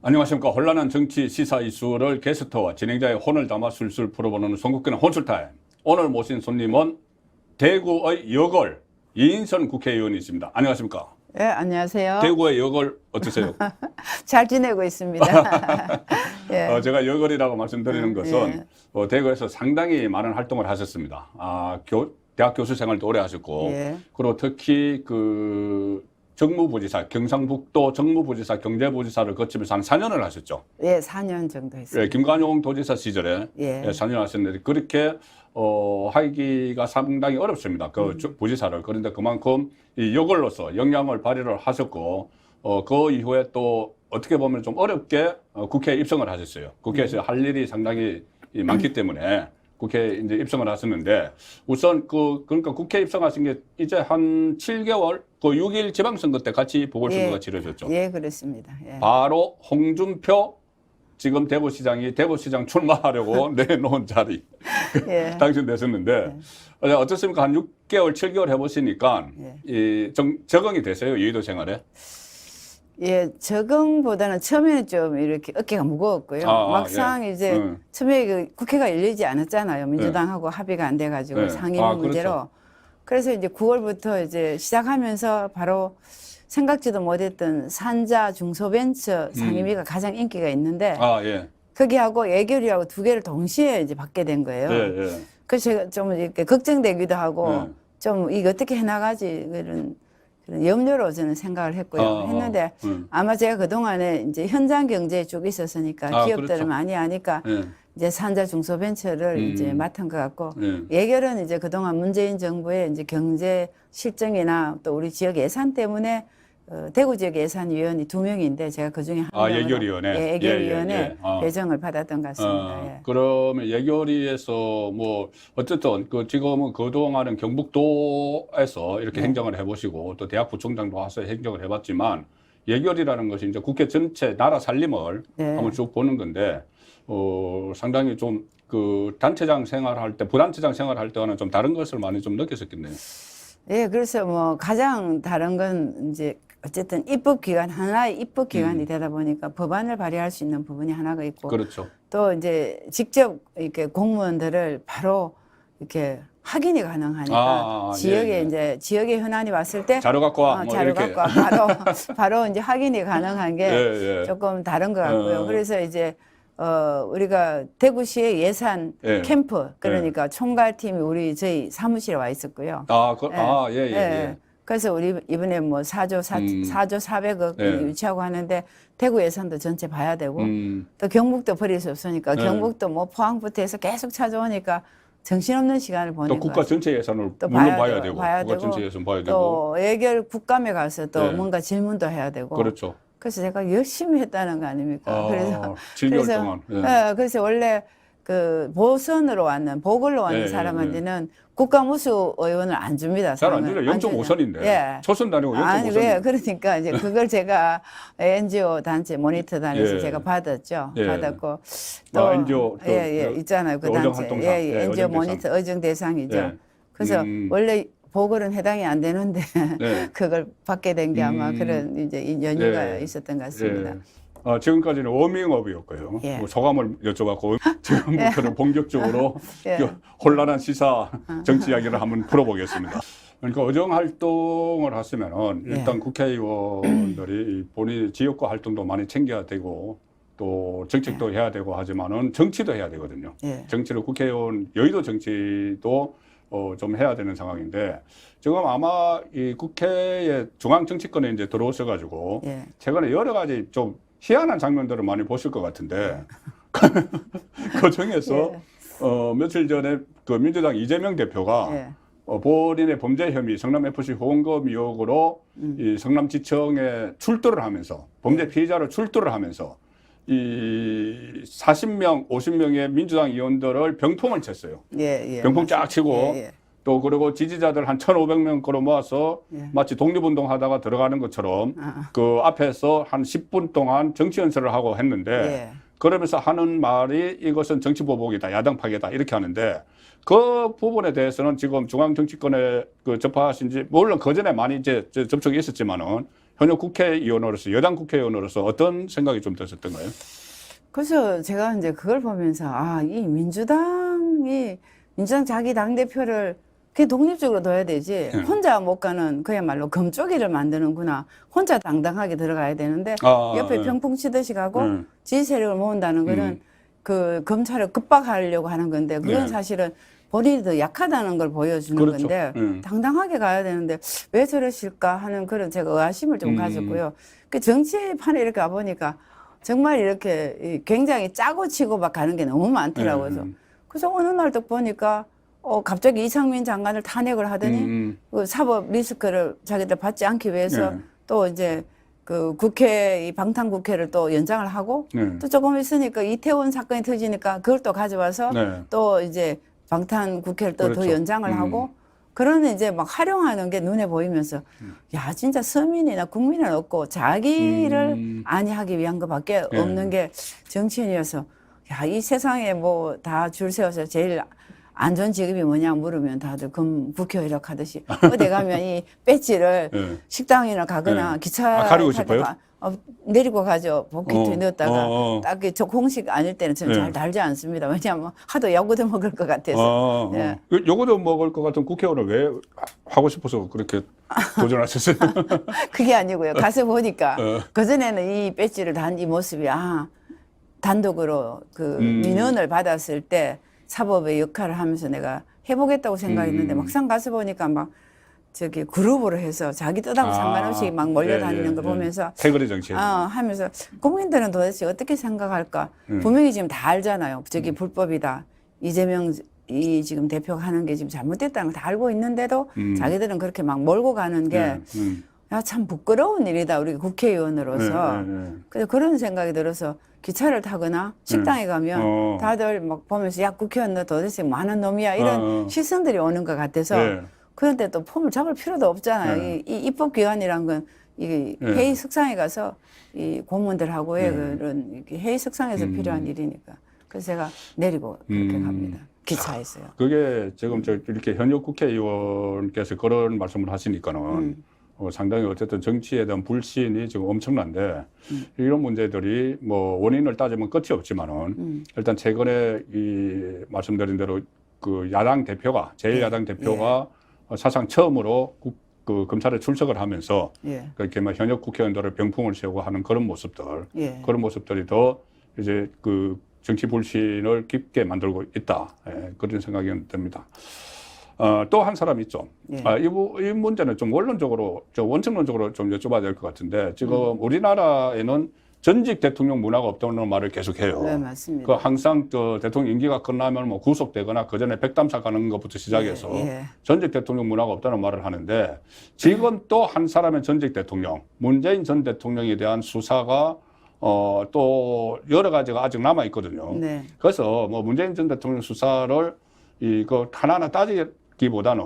안녕하십니까. 혼란한 정치 시사 이슈를 게스트와 진행자의 혼을 담아 술술 풀어보는 송국기는 혼술타임. 오늘 모신 손님은 대구의 여걸 이인선 국회의원이십니다. 안녕하십니까. 네, 안녕하세요. 대구의 여걸 어떠세요? 잘 지내고 있습니다. 예. 제가 여걸이라고 말씀드리는 것은 대구에서 상당히 많은 활동을 하셨습니다. 대학 교수 생활도 오래 하셨고, 예. 그리고 특히 정무부지사, 경상북도 정무부지사, 경제부지사를 거치면서 한 4년을 하셨죠. 예, 4년 정도 했습니다. 예, 김관용 도지사 시절에 예. 4년 하셨는데 그렇게 하기가 상당히 어렵습니다. 부지사를. 그런데 그만큼 이 여걸로서 역량을 발휘를 하셨고 그 이후에 또 어떻게 보면 좀 어렵게 국회에 입성을 하셨어요. 국회에서 할 일이 상당히 많기 때문에 국회에 이제 입성을 하셨는데 우선 그러니까 국회 입성하신 게 이제 한 7개월 6일 지방선거 때 같이 보궐선거가 치러졌죠. 예, 그렇습니다. 예. 바로 홍준표 지금 대구시장 출마하려고 내놓은 자리 예. 당선됐었는데 어떻습니까? 한 6개월, 7개월 해보시니까 적응이 되세요? 여의도 생활에? 예, 적응보다는 처음에는 좀 이렇게 어깨가 무거웠고요. 막상 이제 처음에 국회가 열리지 않았잖아요. 민주당하고 합의가 안 돼가지고 상임위 문제로. 그렇죠. 그래서 이제 9월부터 이제 시작하면서 바로 생각지도 못했던 산자 중소벤처 상임위가 가장 인기가 있는데 거기하고 예결위하고 두 개를 동시에 이제 받게 된 거예요. 그래서 제가 좀 이렇게 걱정되기도 하고 좀 이거 어떻게 해나가지 그런 염려로 저는 생각을 했고요. 했는데 아마 제가 그동안에 이제 현장 경제에 쭉 있었으니까 기업들을 그렇죠. 많이 하니까 이제 산자 중소벤처를 이제 맡은 것 같고 예결은 이제 그동안 문재인 정부의 이제 경제 실정이나 또 우리 지역 예산 때문에 대구 지역 예산위원이 2명인데 제가 그중에 한 명으로 예결위원회 예결위원회 배정을 받았던 것 같습니다. 그러면 예결위에서 뭐 어쨌든 지금은 그동안은 경북도에서 이렇게 행정을 해보시고 또 대학부총장도 와서 행정을 해봤지만 예결이라는 것이 이제 국회 전체 나라 살림을 한번 쭉 보는 건데 상당히 좀 단체장 생활할 때 부단체장 생활할 때와는 좀 다른 것을 많이 좀 느꼈었겠네요. 예, 그래서 뭐 가장 다른 건 이제 어쨌든 입법기관, 하나의 입법기관이 되다 보니까 법안을 발의할 수 있는 부분이 하나가 있고. 그렇죠. 또 이제 직접 이렇게 공무원들을 바로 이렇게 확인이 가능하니까 지역에 이제 지역의 현안이 왔을 때 자료 갖고 와. 자료 갖고 와. 바로 이제 확인이 가능한 게 조금 다른 것 같고요. 그래서 이제 우리가 대구시의 예산 캠프 그러니까 총괄팀이 저희 사무실에 와 있었고요. 그래서 우리 이번에 뭐 4조 400억 유치하고 하는데 대구 예산도 전체 봐야 되고 또 경북도 버릴 수 없으니까 경북도 뭐 포항부터 해서 계속 찾아오니까 정신없는 시간을 보내고 또 국가 전체 예산을 또 물론 봐야 되고 국가 전체 예산 봐야 되고 또 예결 국감에 가서 또 뭔가 질문도 해야 되고 그렇죠. 그래서 제가 열심히 했다는 거 아닙니까? 그래서 7개월 동안. 그래서 원래 보선으로 왔는 보궐로 왔는 사람한테는 국가무수 의원을 안 줍니다. 잘 안 주죠. 0.5선인데. 초선 다니고 0.5선. 아니 왜 그러니까 이제 그걸 제가 NGO 단체 모니터 단에서 제가 받았죠. 받았고 또 NGO 있잖아요. 그 단체. NGO 모니터 의정 대상이죠. 그래서 원래 보궐은 해당이 안 되는데 그걸 받게 된 게 아마 그런 이제 연유가 있었던 것 같습니다. 지금까지는 워밍업이었고요. 소감을 여쭤봤고 지금부터는 본격적으로 혼란한 시사 정치 이야기를 한번 풀어보겠습니다. 그러니까 의정 활동을 하시면은 일단 국회의원들이 본인 지역구 활동도 많이 챙겨야 되고 또 정책도 해야 되고 하지만은 정치도 해야 되거든요. 정치를 국회의원 여의도 정치도 좀 해야 되는 상황인데 지금 아마 이 국회의 중앙 정치권에 이제 들어오셔가지고 최근에 여러 가지 좀 희한한 장면들을 많이 보실 것 같은데 그 중에서 며칠 전에 민주당 이재명 대표가 본인의 범죄 혐의 성남FC 후원금 의혹으로 이 성남지청에 출두를 하면서 범죄 피의자로 출두를 하면서 이 40명, 50명의 민주당 의원들을 병풍을 쳤어요. 병풍 쫙 치고 또 그리고 지지자들 한 1,500명 끌어 모아서 마치 독립운동 하다가 들어가는 것처럼 그 앞에서 한 10분 동안 정치 연설을 하고 했는데 그러면서 하는 말이 이것은 정치보복이다, 야당 파괴다 이렇게 하는데 그 부분에 대해서는 지금 중앙 정치권에 접하신 지 물론 그 전에 많이 이제 접촉이 있었지만은 현역 국회의원으로서 여당 국회의원으로서 어떤 생각이 좀 드셨던가요? 그래서 제가 이제 그걸 보면서 이 민주당 자기 당대표를 그게 독립적으로 둬야 되지. 혼자 못 가는 그야말로 금쪽이를 만드는구나. 혼자 당당하게 들어가야 되는데 옆에 병풍 치듯이 가고 지지 세력을 모은다는 거는 그 검찰을 급박하려고 하는 건데 그건 사실은 본인이 더 약하다는 걸 보여주는 그렇죠. 건데 당당하게 가야 되는데 왜 저러실까 하는 그런 제가 의아심을 좀 가졌고요. 그 정치판에 이렇게 와보니까 정말 이렇게 굉장히 짜고 치고 막 가는 게 너무 많더라고요. 그래서 어느 날 또 보니까 갑자기 이상민 장관을 탄핵을 하더니 그 사법 리스크를 자기들 받지 않기 위해서 또 이제 그 국회, 이 방탄 국회를 또 연장을 하고 또 조금 있으니까 이태원 사건이 터지니까 그걸 또 가져와서 또 이제 방탄 국회를 또 더 연장을 하고 그런 이제 막 활용하는 게 눈에 보이면서 야 진짜 서민이나 국민은 없고 자기를 안위하기 위한 것밖에 없는 게 정치인이어서 야 이 세상에 뭐 다 줄 세워서 제일 안전 직업이 뭐냐 물으면 다들 국회의원 하듯이 어디 가면 이 배지를 식당이나 가거나 기차 가리고 싶어요? 내리고 가죠. 포켓에 넣었다가 딱 저 공식 아닐 때는 저는 잘 달지 않습니다. 왜냐하면 하도 요거도 먹을 것 같아서. 요거도 먹을 것 같은 국회의원을 왜 하고 싶어서 그렇게 도전하셨어요? 그게 아니고요. 가서 보니까 그전에는 이 배지를 단 이 모습이 단독으로 그 민원을 받았을 때 사법의 역할을 하면서 내가 해보겠다고 생각했는데 막상 가서 보니까 막 저기 그룹으로 해서 자기 뜻하고 상관없이 막 몰려다니는 걸 보면서 태거리 정치에 하면서 국민들은 도대체 어떻게 생각할까? 분명히 지금 다 알잖아요. 저기 불법이다. 이재명 이 지금 대표가 하는 게 지금 잘못됐다는 걸 다 알고 있는데도 자기들은 그렇게 막 몰고 가는 게 야, 참 부끄러운 일이다. 우리 국회의원으로서. 그래서 그런 생각이 들어서 기차를 타거나 식당에 가면 다들 막 보면서 야, 국회의원 너 도대체 뭐 하는 놈이야. 이런 시선들이 오는 것 같아서 그런데 또 폼을 잡을 필요도 없잖아요. 이 입법기관이란 건 이 회의 석상에 가서 이 고문들하고의 그런 이렇게 회의 석상에서 필요한 일이니까. 그래서 제가 내리고 그렇게 갑니다. 기차에서요. 그게 지금 이렇게 현역 국회의원께서 그런 말씀을 하시니까는 상당히 어쨌든 정치에 대한 불신이 지금 엄청난데 이런 문제들이 뭐 원인을 따지면 끝이 없지만은 일단 최근에 이 말씀드린 대로 그 야당 대표가 제1야당 대표가 사상 처음으로 그 검찰에 출석을 하면서 그렇게 막 현역 국회의원들을 병풍을 세우고 하는 그런 모습들 그런 모습들이 더 이제 그 정치 불신을 깊게 만들고 있다 그런 생각이 듭니다. 또 한 사람 있죠. 이 문제는 좀 원론적으로, 원칙론적으로 좀 여쭤봐야 될 것 같은데 지금 우리나라에는 전직 대통령 문화가 없다는 말을 계속해요. 네, 맞습니다. 그 항상 그 대통령 임기가 끝나면 뭐 구속되거나 그 전에 백담사 가는 것부터 시작해서 전직 대통령 문화가 없다는 말을 하는데 지금 또 한 사람의 전직 대통령, 문재인 전 대통령에 대한 수사가 또 여러 가지가 아직 남아 있거든요. 그래서 뭐 문재인 전 대통령 수사를 이거 하나하나 따지기보다는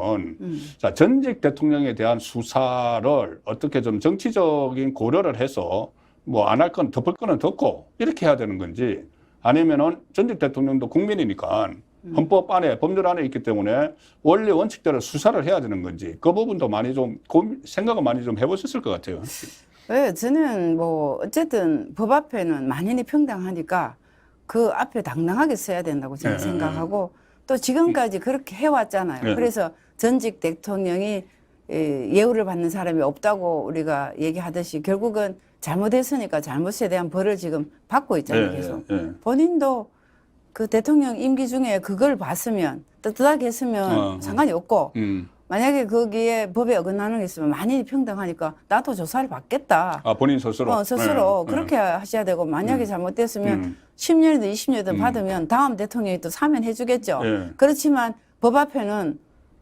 자, 전직 대통령에 대한 수사를 어떻게 좀 정치적인 고려를 해서 뭐 안 할 건 덮을 거는 덮고 이렇게 해야 되는 건지 아니면은 전직 대통령도 국민이니까 헌법 안에 법률 안에 있기 때문에 원리 원칙대로 수사를 해야 되는 건지 그 부분도 많이 좀 생각을 많이 좀 해보셨을 것 같아요. 네, 저는 뭐 어쨌든 법 앞에는 만인이 평등하니까 그 앞에 당당하게 서야 된다고 저는 생각하고 또 지금까지 그렇게 해왔잖아요. 그래서 전직 대통령이 예우를 받는 사람이 없다고 우리가 얘기하듯이 결국은 잘못했으니까 잘못에 대한 벌을 지금 받고 있잖아요. 계속. 본인도 그 대통령 임기 중에 그걸 봤으면 떳떳하게 했으면 상관이 없고 만약에 거기에 법에 어긋나는 게 있으면 만인이 평등하니까 나도 조사를 받겠다. 본인 스스로? 스스로 그렇게 하셔야 되고 만약에 잘못됐으면 10년이든 20년이든 받으면 다음 대통령이 또 사면해 주겠죠. 그렇지만 법 앞에는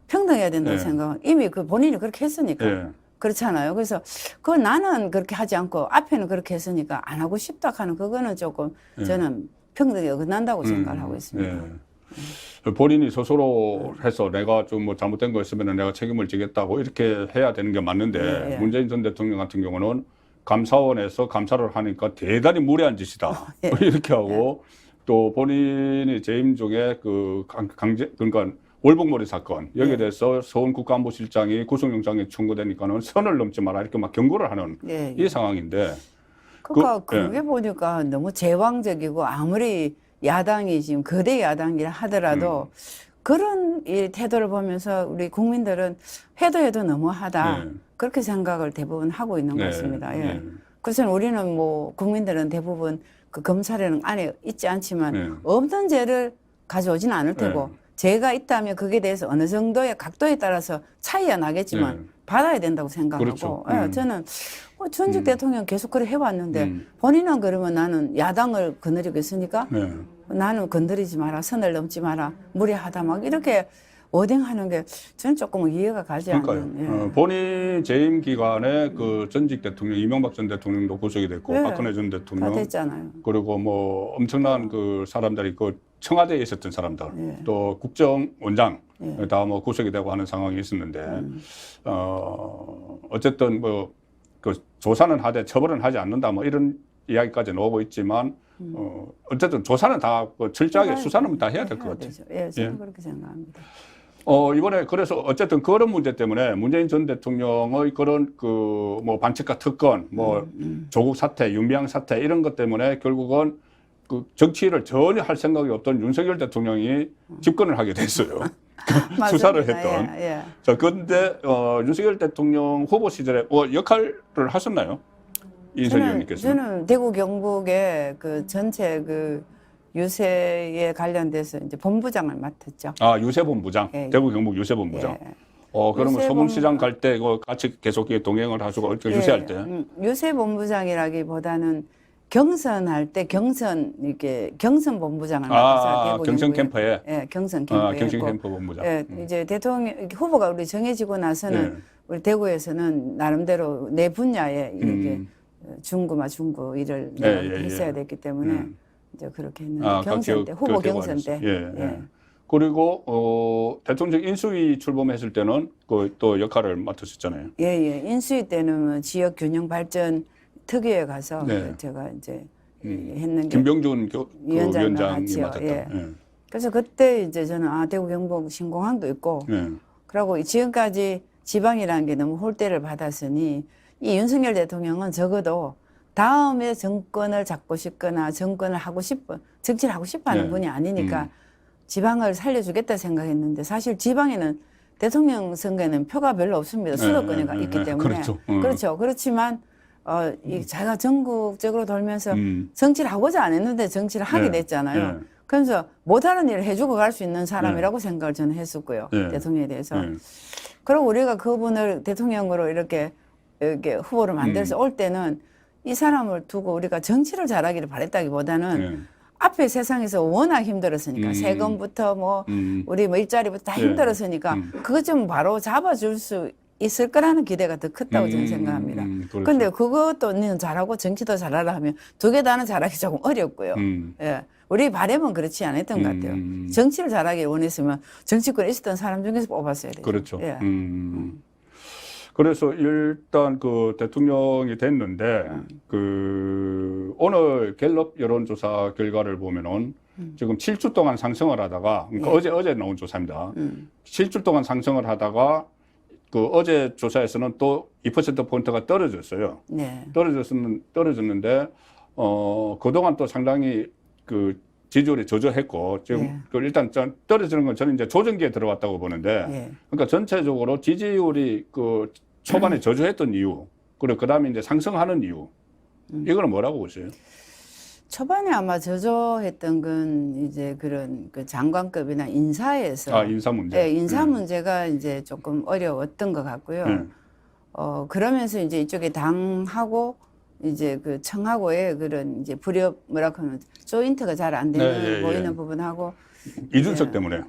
평등해야 된다고 생각하고 이미 그 본인이 그렇게 했으니까. 그렇잖아요. 그래서 그건 나는 그렇게 하지 않고 앞에는 그렇게 했으니까 안 하고 싶다 하는 그거는 조금 저는 평등에 어긋난다고 생각을 하고 있습니다. 본인이 스스로 해서 내가 좀 뭐 잘못된 거 있으면 내가 책임을 지겠다고 이렇게 해야 되는 게 맞는데 문재인 전 대통령 같은 경우는 감사원에서 감사를 하니까 대단히 무례한 짓이다. 이렇게 하고 또 본인이 재임 중에 그 강제 그러니까 월북몰이 사건 여기에 대해서 서훈 국가안보실장이 구속영장에 청구되니까는 선을 넘지 마라 이렇게 막 경고를 하는 이 상황인데. 그러니까 그게 보니까 너무 제왕적이고 아무리 야당이 지금 거대 야당이라 하더라도 그런 이 태도를 보면서 우리 국민들은 해도 너무하다 그렇게 생각을 대부분 하고 있는 것 같습니다. 그래서 우리는 뭐 국민들은 대부분 그 검찰에는 안에 있지 않지만 없는 죄를 가져오지는 않을 테고 죄가 있다면 그게 대해서 어느 정도의 각도에 따라서 차이가 나겠지만 받아야 된다고 생각하고 그렇죠. 저는 전직 대통령 계속 그래 해왔는데 본인은 그러면 나는 야당을 거느리고 있으니까 나는 건드리지 마라, 선을 넘지 마라, 무례하다 막 이렇게 워딩하는 게 저는 조금 이해가 가지 않는. 본인 재임 기간에 그 전직 대통령 이명박 전 대통령도 구속이 됐고 박근혜 전 대통령 다 됐잖아요. 그리고 뭐 엄청난 그 사람들이 그 청와대에 있었던 사람들 또 국정원장 다 뭐 구속이 되고 하는 상황이 있었는데 어쨌든 뭐 그 조사는 하되 처벌은 하지 않는다 뭐 이런 이야기까지 나오고 있지만 어쨌든 조사는 다 철저하게 수사는 다 해야 될 것 같아요. 예, 저는 그렇게 생각합니다. 이번에 그래서 어쨌든 그런 문제 때문에 문재인 전 대통령의 그런 그 뭐 반칙과 특권, 뭐 조국 사태, 윤미향 사태 이런 것 때문에 결국은 그 정치를 전혀 할 생각이 없던 윤석열 대통령이 집권을 하게 됐어요. 수사를 했던. 자, 그런데 윤석열 대통령 후보 시절에 역할을 하셨나요? 이인선 의원님께서. 저는 대구 경북의 그 전체 그 유세에 관련돼서 이제 본부장을 맡았죠. 아, 유세본부장. 대구 경북 유세본부장. 그러면 서문시장 갈 때 같이 계속 동행을 하시고 유세할 때. 유세본부장이라기보다는 경선할 때 경선 본부장을 맡아서 경선 캠프에. 경선 캠프에. 경선 캠프 본부장. 이제 대통령 후보가 우리 정해지고 나서는 우리 대구에서는 나름대로 내 분야에 이렇게 중구 일을 했어야 됐기 때문에 이제 그렇게 했는데 경선 때 후보 경선 때. 그리고 대통령 인수위 출범했을 때는 그 또 역할을 맡으셨잖아요. 인수위 때는 지역 균형 발전 특위에 가서 제가 이제 했는 게 김병준 위원장이 맡았죠. 그래서 그때 이제 저는 대구 경북 신공항도 있고 그리고 지금까지 지방이라는 게 너무 홀대를 받았으니 이 윤석열 대통령은 적어도 다음에 정권을 잡고 싶거나 정치를 하고 싶어하는 분이 아니니까 지방을 살려주겠다 생각했는데 사실 지방에는 대통령 선거에는 표가 별로 없습니다. 수도권이 있기 때문에. 그렇죠. 그렇지만 제가 전국적으로 돌면서 정치를 하고자 안 했는데 정치를 하게 됐잖아요. 그래서 못하는 일을 해주고 갈 수 있는 사람이라고 생각을 저는 했었고요. 대통령에 대해서. 그리고 우리가 그분을 대통령으로 이렇게 후보를 만들어서 올 때는 이 사람을 두고 우리가 정치를 잘하기를 바랬다기보다는 앞에 세상에서 워낙 힘들었으니까 세금부터 뭐 우리 뭐 일자리부터 다 힘들었으니까 그것 좀 바로 잡아줄 수 있을 거라는 기대가 더 컸다고 저는 생각합니다. 그런데 그것도 언니는 잘하고 정치도 잘하라 하면 두 개 다는 잘하기 조금 어렵고요. 우리 바람은 그렇지 않았던 것 같아요. 정치를 잘하기 원했으면 정치권에 있었던 사람 중에서 뽑았어야 돼요. 그렇죠. 그래서 일단 그 대통령이 됐는데 그 오늘 갤럽 여론조사 결과를 보면은 지금 7주 동안 상승을 하다가 그러니까 어제 나온 조사입니다. 7주 동안 상승을 하다가 그 어제 조사에서는 또 2%포인트가 떨어졌어요. 떨어졌는데 그동안 또 상당히 그 지지율이 저조했고 지금 그 일단 떨어지는 건 저는 이제 조정기에 들어왔다고 보는데 그러니까 전체적으로 지지율이 그 초반에 저조했던 이유 그리고 그다음에 이제 상승하는 이유 이거는 뭐라고 보세요? 초반에 아마 저조했던 건 이제 그런 그 장관급이나 인사에서 인사 문제. 인사 문제가 이제 조금 어려웠던 것 같고요. 그러면서 이제 이쪽에 당하고 이제 그 청하고의 그런 이제 불협 뭐라고 하면 조인트가 잘 안 되는 보이는 부분하고 이준석 때문에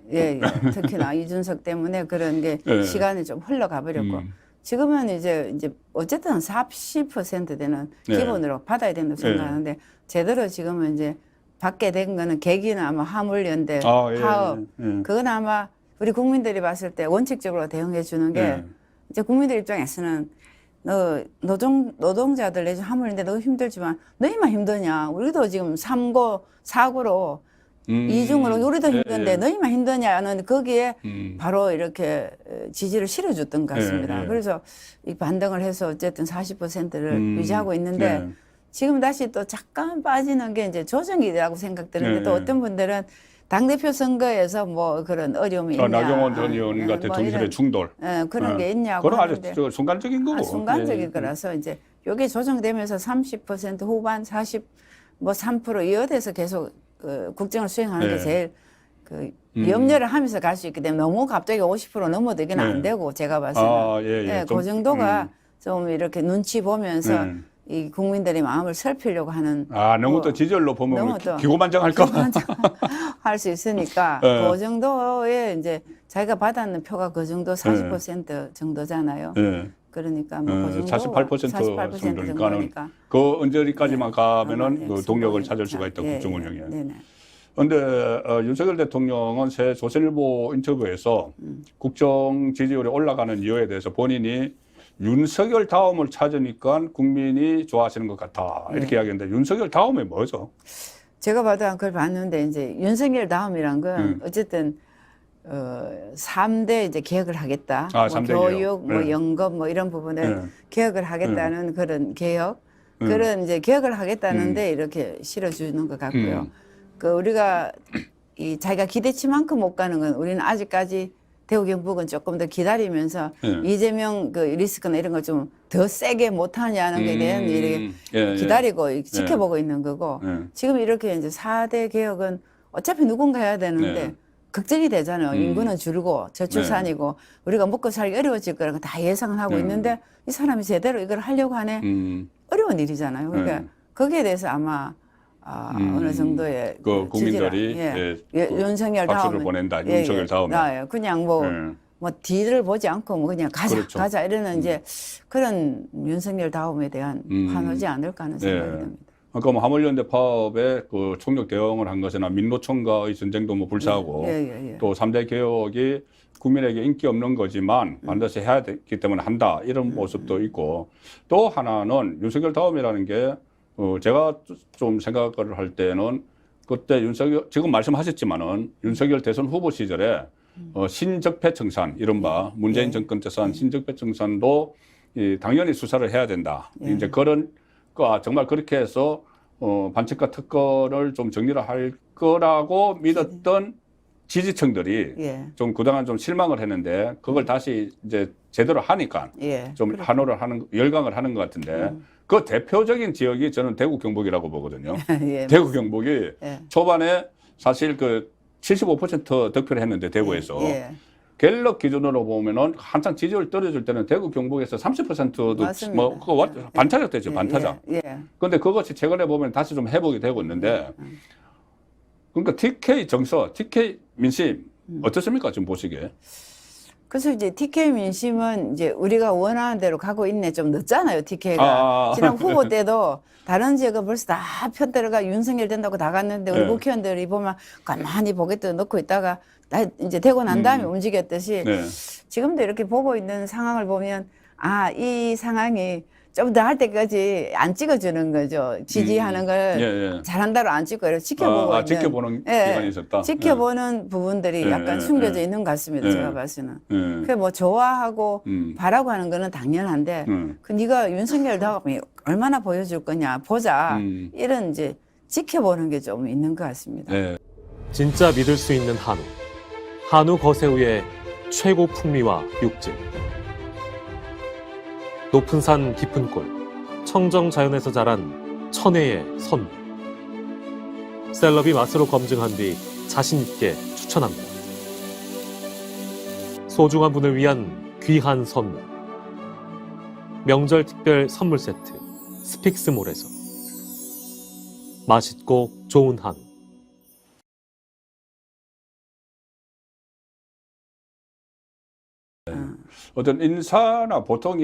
특히나 이준석 때문에 그런 게 시간이 좀 흘러가 버렸고 지금은 이제 어쨌든 40% 되는 기본으로 받아야 된다고 생각하는데 제대로 지금은 이제 받게 된 거는 계기는 아마 화물연대 파업 그건 아마 우리 국민들이 봤을 때 원칙적으로 대응해 주는 게 이제 국민들 입장에서는 너 노동자들 내지 화물연대 너무 힘들지만 너희만 힘드냐 우리도 지금 3고 4고로 이중으로 우리도 힘든데 너희만 힘드냐는 거기에 바로 이렇게 지지를 실어줬던 것 같습니다. 그래서 이 반등을 해서 어쨌든 40%를 유지하고 있는데 지금 다시 또 잠깐 빠지는 게 이제 조정이라고 생각되는데 또 어떤 분들은 당대표 선거에서 뭐 그런 어려움이 있냐. 나경원 전 의원 같은 정신의 충돌. 그런 게 있냐고. 그건 아주 순간적인 거고. 순간적인 거라서 이제 요게 조정되면서 30% 후반 3% 이어돼서 계속 그 국정을 수행하는 게 제일 그 염려를 하면서 갈 수 있기 때문에 너무 갑자기 50% 넘어들기는 안 되고 제가 봐서는 그 정도가 좀 이렇게 눈치 보면서 이 국민들의 마음을 살피려고 하는. 너무 또 지지율로 보면 기고만장할까 봐. 할 수 있으니까 그 정도에 이제 자기가 받았는 표가 그 정도 40% 정도잖아요. 그러니까 뭐 그 정도 48% 정도니까 그 언저리까지만 가면은 그 동력을 찾을 수가 있다. 국정 운영에. 그런데 윤석열 대통령은 새 조선일보 인터뷰에서 국정 지지율이 올라가는 이유에 대해서 본인이 윤석열 다음을 찾으니까 국민이 좋아하시는 것 같아. 이렇게 이야기했는데 윤석열 다음이 뭐죠? 제가 봐도 그걸 봤는데 이제 윤석열 다음이란 건 어쨌든 3대 이제 개혁을 하겠다. 뭐 3대 교육, 뭐 연금 뭐 이런 부분에 개혁을 하겠다는 그런 개혁. 그런 이제 개혁을 하겠다는데 이렇게 실어주는 것 같고요. 그 우리가 이 자기가 기대치만큼 못 가는 건 우리는 아직까지 대구 경북은 조금 더 기다리면서 이재명 그 리스크나 이런 걸 좀 더 세게 못하냐는 것에 대한 이렇게 기다리고 지켜보고 있는 거고 지금 이렇게 이제 4대 개혁은 어차피 누군가 해야 되는데 걱정이 되잖아요. 인구는 줄고 저출산이고 우리가 먹고 살기 어려워질 거라고 다 예상을 하고 있는데 이 사람이 제대로 이걸 하려고 하네. 어려운 일이잖아요. 그러니까 거기에 대해서 아마 어느 정도의 그 국민들이 윤석열 박수를 다음에 보낸다. 윤석열 다음에 그냥 뭐 뒤를 보지 않고 뭐 그냥 가자 이러는 이제 그런 윤석열 다음에 대한 환호지 않을까 하는 생각이 듭니다. 아까 뭐 하물연대 파업에 그 총력 대응을 한 것이나 민노총과의 전쟁도 뭐 불사하고 또 3대 개혁이 국민에게 인기 없는 거지만 반드시 해야 되기 때문에 한다 이런 모습도 있고 또 하나는 윤석열 다음이라는 게 제가 좀 생각을 할 때는 그때 지금 말씀하셨지만은 윤석열 대선 후보 시절에 신적폐 청산, 이른바 문재인 정권 때서 한 신적폐 청산도 당연히 수사를 해야 된다. 이제 그런 정말 그렇게 해서 반칙과 특권을 좀 정리를 할 거라고 믿었던 지지층들이 좀 그동안 좀 실망을 했는데 그걸 다시 이제 제대로 하니까 좀 환호를 열광을 하는 것 같은데 그 대표적인 지역이 저는 대구 경북이라고 보거든요. 대구 경북이 초반에 사실 그 75% 득표를 했는데 대구에서 갤럽 기준으로 보면은 한창 지지율 떨어질 때는 대구 경북에서 30%도 뭐 그거 반타작 되죠. 반타작. 그런데 그것이 최근에 보면 다시 좀 회복이 되고 있는데 그러니까 TK 정서, TK 민심 어떻습니까? 지금 보시기에. 그래서 이제 TK 민심은 이제 우리가 원하는 대로 가고 있네. 좀 늦잖아요, TK가. 지난 후보 때도 다른 지역은 벌써 다 편들어가 윤석열 된다고 다 갔는데 우리 국회의원들이 보면 가만히 보겠다 넣고 있다가 이제 되고 난 다음에 움직였듯이 지금도 이렇게 보고 있는 상황을 보면 이 상황이 좀 더 할 때까지 안 찍어주는 거죠. 지지하는 걸 잘한다로 안 찍고 이렇게 지켜보고 지켜보는 기간이 있었다. 지켜보는 부분들이 약간 숨겨져 있는 것 같습니다. 제가 봐서는. 그 뭐 좋아하고 바라고 하는 거는 당연한데 그 네가 윤석열 다음에 얼마나 보여줄 거냐 보자. 이런 이제 지켜보는 게 좀 있는 것 같습니다. 진짜 믿을 수 있는 한우. 한우 거세우의 최고 풍미와 육질. 높은 산 깊은 골, 청정 자연에서 자란 천혜의 선물. 셀럽이 맛으로 검증한 뒤 자신 있게 추천합니다. 소중한 분을 위한 귀한 선물. 명절 특별 선물 세트 스픽스몰에서. 맛있고 좋은 한우. 어떤 인사나 보통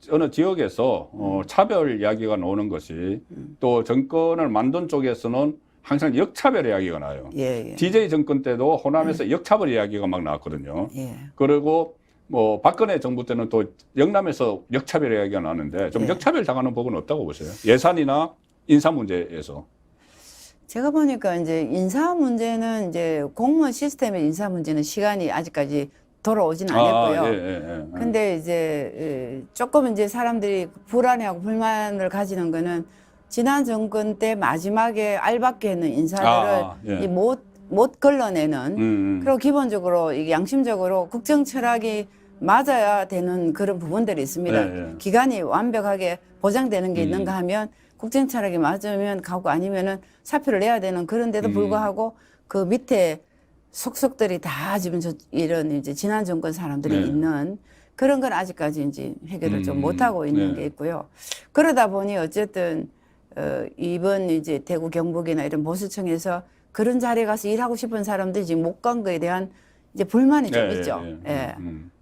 어느 지역에서 차별 이야기가 나오는 것이 또 정권을 만든 쪽에서는 항상 역차별 이야기가 나요. DJ 정권 때도 호남에서 역차별 이야기가 막 나왔거든요. 그리고 뭐 박근혜 정부 때는 또 영남에서 역차별 이야기가 나왔는데 좀 역차별 당하는 부분은 없다고 보세요? 예산이나 인사 문제에서. 제가 보니까 이제 인사 문제는 이제 공무원 시스템의 인사 문제는 시간이 아직까지 돌아오진 않았고요. 근데 이제 조금 이제 사람들이 불안해하고 불만을 가지는 거는 지난 정권 때 마지막에 알박게 했는 인사들을 못 걸러내는 그리고 기본적으로 이게 양심적으로 국정 철학이 맞아야 되는 그런 부분들이 있습니다. 기간이 완벽하게 보장되는 게 있는가 하면 국정 철학이 맞으면 가고 아니면은 사표를 내야 되는 그런데도 불구하고 그 밑에 속속들이 다 지금 이런 이제 지난 정권 사람들이 있는 그런 건 아직까지 이제 해결을 좀 못하고 있는 게 있고요. 그러다 보니 어쨌든 이번 이제 대구 경북이나 이런 보수청에서 그런 자리에 가서 일하고 싶은 사람들이 지금 못 간 거에 대한 이제 불만이 좀 있죠.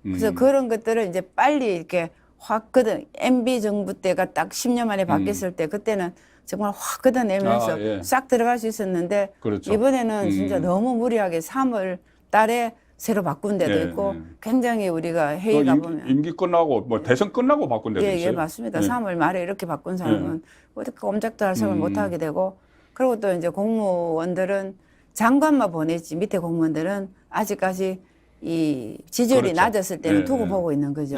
그래서 그런 것들을 이제 빨리 이렇게 확 MB 정부 때가 딱 10년 만에 바뀌었을 때 그때는 정말 확 걷어내면서 싹 들어갈 수 있었는데 그렇죠. 이번에는 진짜 너무 무리하게 3월 달에 새로 바꾼 데도 있고 굉장히 우리가 회의 가보면 임기 끝나고 뭐 대선 끝나고 바꾼 데도 있어요. 예, 맞습니다. 3월 말에 이렇게 바꾼 사람은 어떻게 꼼짝도 할 생각을 못 하게 되고 그리고 또 이제 공무원들은 장관만 보냈지 밑에 공무원들은 아직까지 이 지지율이 그렇죠. 낮았을 때는 두고 보고 있는 거죠.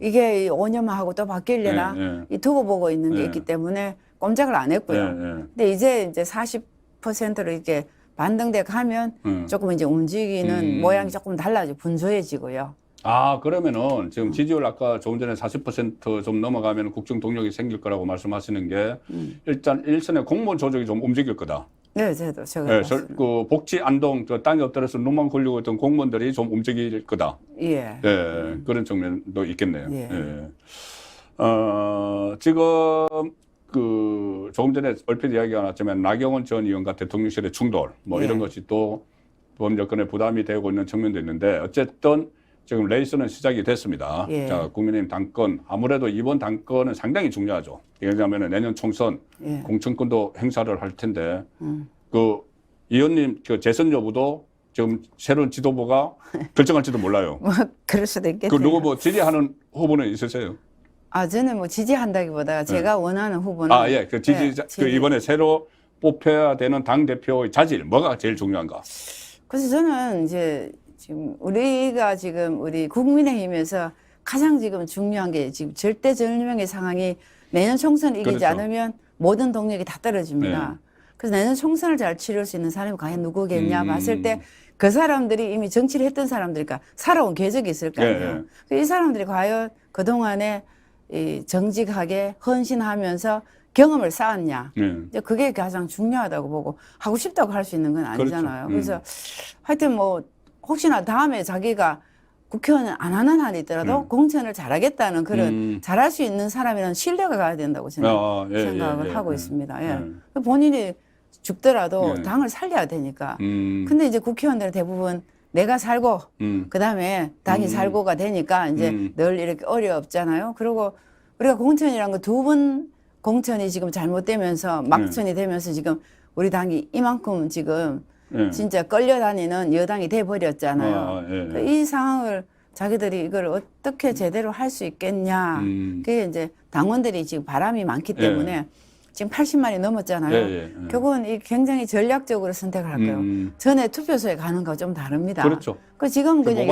이게 5년만 하고 또 바뀌려나 이 두고 보고 있는 게 있기 때문에 꼼짝을 안 했고요. 근데 이제 40%로 이렇게 반등돼 가면 조금 이제 움직이는 모양이 조금 달라져 분주해지고요. 아, 그러면은 지금 지지율 아까 조금 전에 40% 좀 넘어가면 국정 동력이 생길 거라고 말씀하시는 게 일단 일선의 공무원 조직이 좀 움직일 거다. 네, 제가 그 복지 안동 땅이 없더라도 눈만 굴리고 있던 공무원들이 좀 움직일 거다. 예. 그런 측면도 있겠네요. 지금 그 조금 전에 얼핏 이야기가 나왔지만 나경원 전 의원과 대통령실의 충돌 뭐 이런 것이 또 본 여건에 부담이 되고 있는 측면도 있는데 어쨌든 지금 레이스는 시작이 됐습니다. 자, 국민의힘 당권 아무래도 이번 당권은 상당히 중요하죠. 왜냐하면 내년 총선 공천권도 행사를 할 텐데 그 의원님 그 재선 여부도 지금 새로운 지도부가 결정할지도 몰라요. 뭐 그럴 수도 있겠네요. 그 누구 뭐 지지하는 후보는 있으세요? 아, 저는 뭐 지지한다기보다 제가 원하는 후보는 그 이번에 새로 뽑혀야 되는 당 대표의 자질 뭐가 제일 중요한가? 그래서 저는 이제 지금 우리가 지금 우리 국민의힘에서 가장 지금 중요한 게 지금 절대절명의 상황이 내년 총선을 이기지 않으면 모든 동력이 다 떨어집니다. 그래서 내년 총선을 잘 치를 수 있는 사람이 과연 누구겠냐 봤을 때 그 사람들이 이미 정치를 했던 사람들이니까 살아온 궤적이 있을 거 아니에요. 이 사람들이 과연 그동안에 이 정직하게 헌신하면서 경험을 쌓았냐. 이제 그게 가장 중요하다고 보고 하고 싶다고 할 수 있는 건 아니잖아요. 그래서 하여튼 뭐 혹시나 다음에 자기가 국회의원 안 하는 한이 있더라도 공천을 잘하겠다는 그런 잘할 수 있는 사람이라는 신뢰가 가야 된다고 생각을 하고 있습니다. 본인이 죽더라도 당을 살려야 되니까. 근데 이제 국회의원들은 대부분 내가 살고 그다음에 당이 살고가 되니까 이제 늘 이렇게 어렵잖아요. 그리고 우리가 공천이라는 거 2번 공천이 지금 잘못되면서 막천이 되면서 지금 우리 당이 이만큼 지금 진짜 끌려다니는 여당이 돼버렸잖아요. 이 상황을 자기들이 이걸 어떻게 제대로 할 수 있겠냐. 그게 이제 당원들이 지금 바람이 많기 때문에 지금 80만이 넘었잖아요. 결국은 이 굉장히 전략적으로 선택을 할 거예요. 전에 투표소에 가는 거 좀 다릅니다. 그렇죠. 그 지금 그냥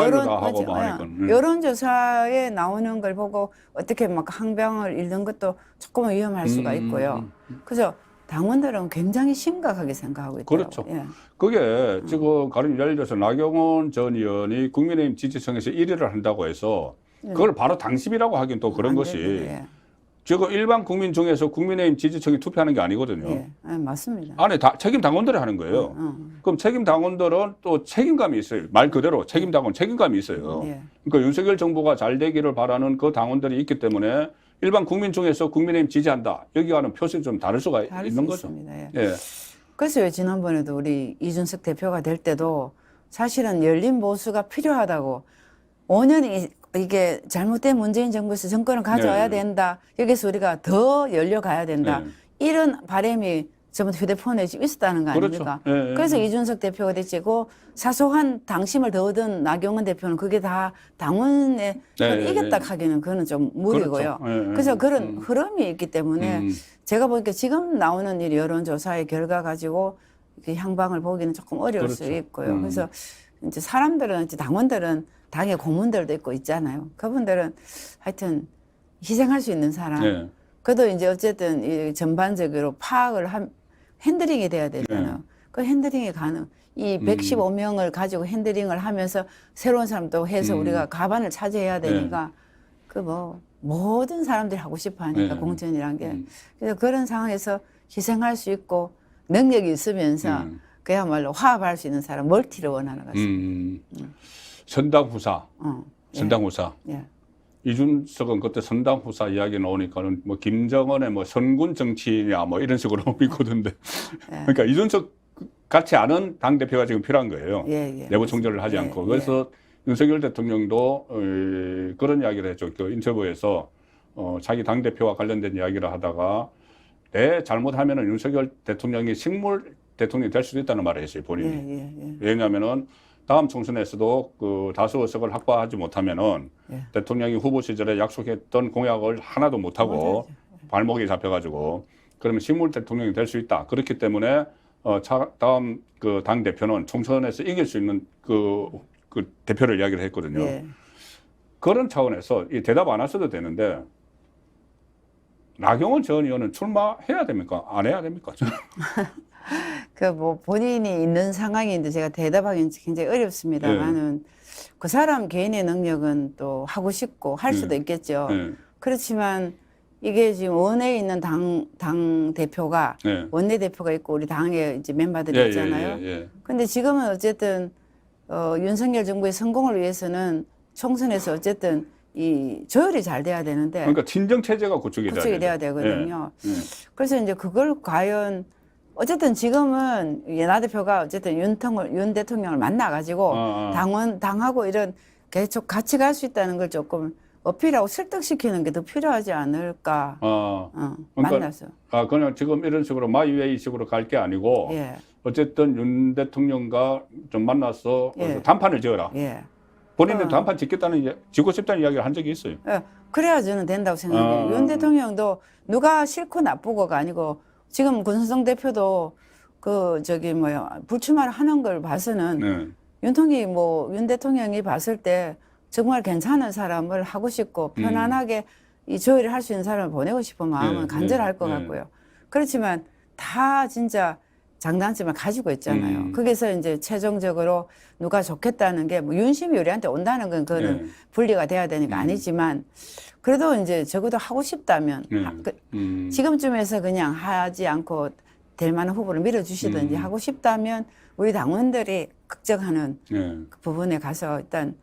여론조사에 나오는 걸 보고 어떻게 막 항변을 읽는 것도 조금은 위험할 수가 있고요. 그래서 당원들은 굉장히 심각하게 생각하고 있더라고요. 그렇죠. 그게 지금 가령 예를 들어서 나경원 전 의원이 국민의힘 지지층에서 1위를 한다고 해서 그걸 바로 당심이라고 하긴 또 그런 것이 지금 일반 국민 중에서 국민의힘 지지층이 투표하는 게 아니거든요. 맞습니다. 안에 책임 당원들이 하는 거예요. 그럼 책임 당원들은 또 책임감이 있어요. 말 그대로 책임 당원 책임감이 있어요. 그러니까 윤석열 정부가 잘 되기를 바라는 그 당원들이 있기 때문에 일반 국민 중에서 국민의힘 지지한다. 여기와는 표식이 좀 다를 수가 있는 거죠. 그래서 왜 지난번에도 우리 이준석 대표가 될 때도 사실은 열린 보수가 필요하다고 5년이 이게 잘못된 문재인 정부에서 정권을 가져와야 된다. 여기서 우리가 더 열려가야 된다. 이런 바람이 전부 휴대폰에 지금 있었다는 거 아닙니까? 그래서 이준석 대표가 됐지고 사소한 당심을 더 얻은 나경원 대표는 그게 다 당원에 이겼다 하기는 그거는 좀 무리고요. 그래서 그런 흐름이 있기 때문에 제가 보니까 지금 나오는 이 여론조사의 결과 가지고 그 향방을 보기는 조금 어려울 그렇죠. 수 있고요. 그래서 이제 사람들은 이제 당원들은 당의 고문들도 있고 있잖아요. 그분들은 하여튼 희생할 수 있는 사람. 네. 그래도 이제 어쨌든 이 전반적으로 파악을 핸들링이 돼야 되잖아요. 그 핸들링이 이 115명을 가지고 핸들링을 하면서 새로운 사람도 해서 우리가 가반을 차지해야 되니까 그 뭐 모든 사람들이 하고 싶어 하니까 공천이란 게. 그래서 그런 상황에서 희생할 수 있고 능력이 있으면서 그야말로 화합할 수 있는 사람, 멀티를 원하는 것 같습니다. 선당 후사. 선당 예. 후사. 예. 이준석은 그때 선당 후사 이야기 나오니까는 뭐 김정은의 뭐 선군 정치냐 뭐 이런 식으로 비꼬던데. 그러니까 이준석 같지 않은 당대표가 지금 필요한 거예요. 내부 총재를 하지 않고. 그래서 윤석열 대통령도 그런 이야기를 했죠. 그 인터뷰에서 자기 당대표와 관련된 이야기를 하다가 내 잘못하면은 윤석열 대통령이 식물 대통령이 될 수도 있다는 말을 했어요, 본인이. 왜냐하면은 다음 총선에서도 그 다수 의석을 확보하지 못하면은 대통령이 후보 시절에 약속했던 공약을 하나도 못하고 발목이 잡혀가지고 그러면 식물 대통령이 될 수 있다. 그렇기 때문에 다음 그 당 대표는 총선에서 이길 수 있는 그 대표를 이야기를 했거든요. 그런 차원에서 이 대답 안 하셔도 되는데 나경원 전 의원은 출마해야 됩니까? 안 해야 됩니까? 그 뭐 본인이 있는 상황인데 제가 대답하기는 굉장히 어렵습니다만은 그 사람 개인의 능력은 또 하고 싶고 할 수도 있겠죠. 그렇지만 이게 지금 원내에 있는 당 대표가 원내 대표가 있고 우리 당에 이제 멤버들이 있잖아요. 근데 지금은 어쨌든 윤석열 정부의 성공을 위해서는 총선에서 어쨌든 이 조율이 잘 돼야 되는데 그러니까 친정 체제가 구축이 돼야 되거든요. 그래서 이제 그걸 과연 어쨌든 지금은 나 대표가 어쨌든 윤 대통령을 만나가지고 당하고 이런 계속 같이 갈 수 있다는 걸 조금 어필하고 설득시키는 게 더 필요하지 않을까. 그러니까, 만나서. 그냥 지금 이런 식으로 마이웨이 식으로 갈 게 아니고 어쨌든 윤 대통령과 좀 만나서 단판을 지어라. 본인은 단판 짓고 싶다는 이야기를 한 적이 있어요. 그래야 저는 된다고 생각해요. 윤 대통령도 누가 싫고 나쁘고가 아니고 지금 권성동 대표도 불출마를 하는 걸 봐서는 윤 대통령이 봤을 때 정말 괜찮은 사람을 하고 싶고 편안하게 이 조율을 할 수 있는 사람을 보내고 싶은 마음은 간절할 것 같고요. 그렇지만 다 진짜 장단점을 가지고 있잖아요. 거기서 이제 최종적으로 누가 좋겠다는 게 뭐 윤심이 우리한테 온다는 건 그거는 분리가 돼야 되니까 아니지만 그래도 이제 적어도 하고 싶다면 지금쯤에서 그냥 하지 않고 될 만한 후보를 밀어주시든지 하고 싶다면 우리 당원들이 걱정하는 그 부분에 가서 일단